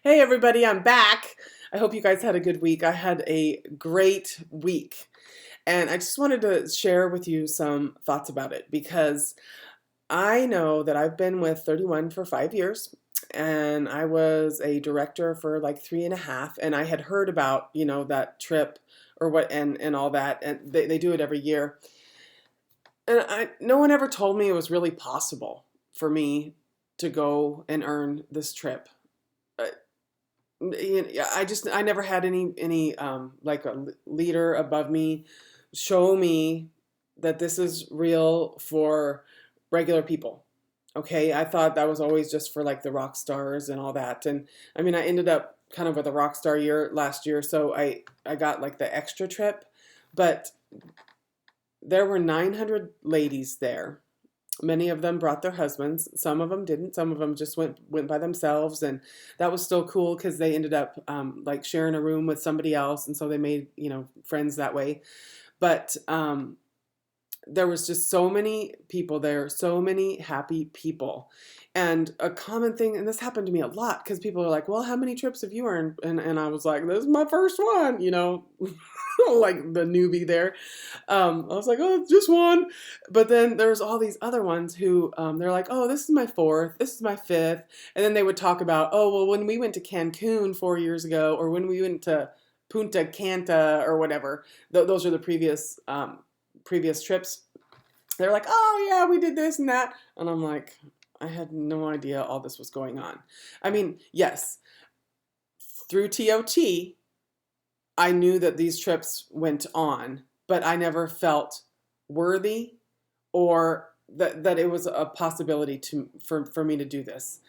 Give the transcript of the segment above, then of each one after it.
Hey everybody, I'm back. I hope you guys had a good week. I had a great week. And I just wanted to share with you some thoughts about it because I know that I've been with 31 for 5 years and I was a director for like three and a half. And I had heard about, that trip or what and all that. And they do it every year. And no one ever told me it was really possible for me to go and earn this trip. Uh, yeah, I never had any like a leader above me show me that this is real for regular people. Okay, I thought that was always just for like the rock stars and all that. And I mean, I ended up kind of with a rock star year last year, so I got like the extra trip, but there were 900 ladies there. Many of them brought their husbands. Some of them didn't. Some of them just went by themselves, and that was still cool because they ended up like sharing a room with somebody else, and so they made friends that way. But there was just so many people there, so many happy people. And a common thing, and this happened to me a lot, because people are like, well, how many trips have you earned? And I was like, this is my first one, like the newbie there. I was like, oh, just one. But then there's all these other ones who they're like, oh, this is my fourth, this is my fifth. And then they would talk about, oh, well, when we went to Cancun 4 years ago, or when we went to Punta Cana or whatever, those are the previous trips. They're like, oh yeah, we did this and that. And I'm like, I had no idea all this was going on. I mean, yes, through TOT, I knew that these trips went on, but I never felt worthy or that it was a possibility for me to do this.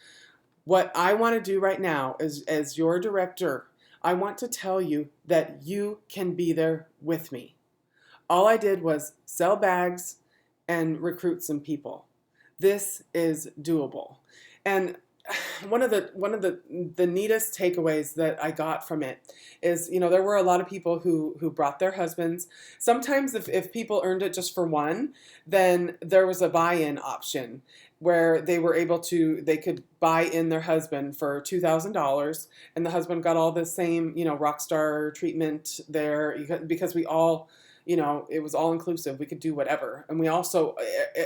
What I want to do right now is, as your director, I want to tell you that you can be there with me. All I did was sell bags and recruit some people. This is doable. And one of the neatest takeaways that I got from it is, there were a lot of people who brought their husbands. Sometimes if people earned it just for one, then there was a buy-in option where they could buy in their husband for $2,000, and the husband got all the same, rock star treatment there because we all, it was all inclusive. We could do whatever. And we also,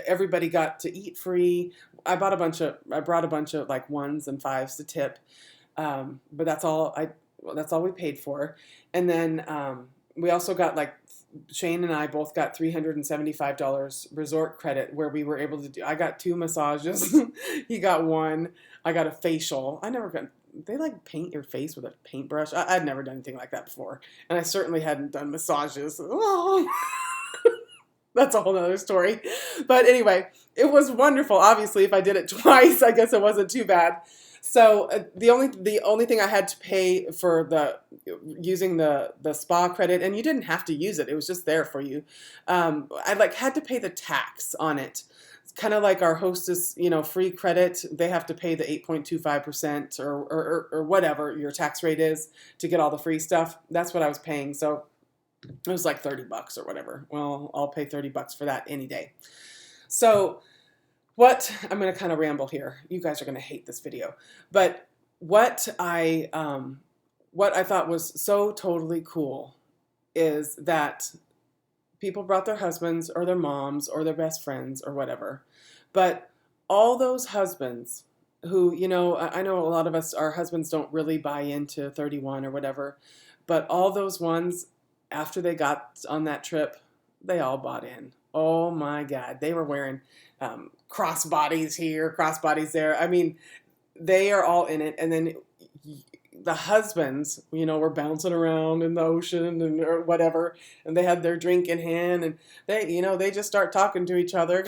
everybody got to eat free. I brought a bunch of like ones and fives to tip. But that's all we paid for. And then, we also got like, Shane and I both got $375 resort credit where we were able to I got 2 massages. He got one. I got a facial. They like paint your face with a paintbrush. I'd never done anything like that before. And I certainly hadn't done massages. Oh, that's a whole nother story. But anyway, it was wonderful. Obviously, if I did it twice, I guess it wasn't too bad. So the only thing I had to pay for using the spa credit, and you didn't have to use it. It was just there for you. I had to pay the tax on it. It's kind of like our Hostess, free credit. They have to pay the 8.25% or whatever your tax rate is to get all the free stuff. That's what I was paying. So it was like $30 or whatever. Well, I'll pay $30 for that any day. So I'm going to kind of ramble here. You guys are going to hate this video. But what I thought was so totally cool is that people brought their husbands or their moms or their best friends or whatever. But all those husbands who, I know a lot of us, our husbands don't really buy into 31 or whatever, but all those ones, after they got on that trip, they all bought in. Oh my God. They were wearing crossbodies here, crossbodies there. I mean, they are all in it. And then the husbands, were bouncing around in the ocean or whatever, and they had their drink in hand, and they just start talking to each other.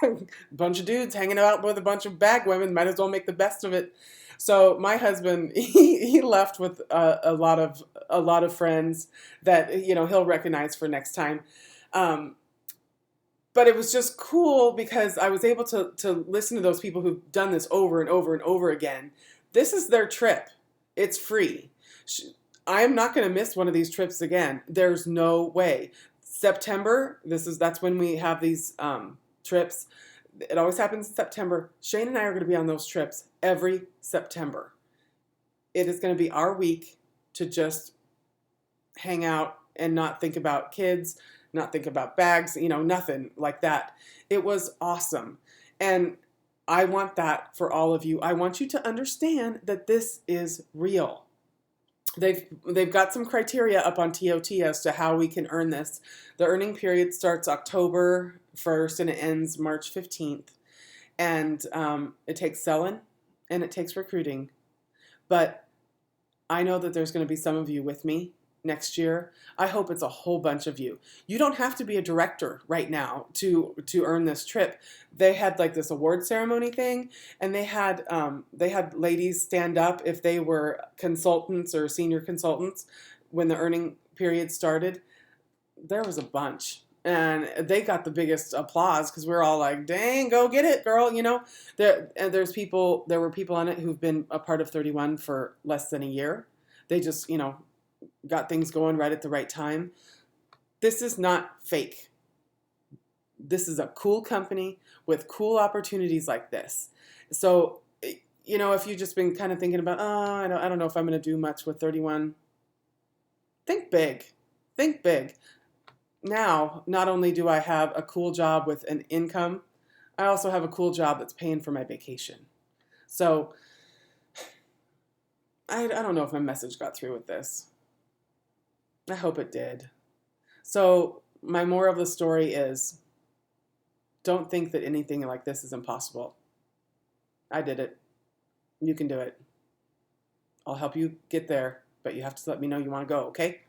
A bunch of dudes hanging out with a bunch of bag women, might as well make the best of it. So my husband, he left with a lot of friends that he'll recognize for next time. But it was just cool because I was able to listen to those people who've done this over and over and over again. This is their trip. It's free. I'm not going to miss one of these trips again. There's no way. September, that's when we have these trips. It always happens in September. Shane and I are going to be on those trips every September. it is going to be our week to just hang out and not think about kids, not think about bags, nothing like that. It was awesome. And I want that for all of you. I want you to understand that this is real. They've got some criteria up on TOT as to how we can earn this. The earning period starts October 1st and it ends March 15th. And it takes selling and it takes recruiting. But I know that there's going to be some of you with me next year. I hope it's a whole bunch of you. You don't have to be a director right now to earn this trip. They had like this award ceremony thing, and they had ladies stand up if they were consultants or senior consultants when the earning period started. There was a bunch. And they got the biggest applause because we're all like, dang, go get it, girl. There were people on it who've been a part of 31 for less than a year. They just, got things going right at the right time. This is not fake. This is a cool company with cool opportunities like this. So, if you've just been kind of thinking about, I don't know if I'm going to do much with 31, think big. Think big. Now, not only do I have a cool job with an income, I also have a cool job that's paying for my vacation. So, I don't know if my message got through with this. I hope it did. So, my moral of the story is, don't think that anything like this is impossible. I did it. You can do it. I'll help you get there, but you have to let me know you want to go, okay?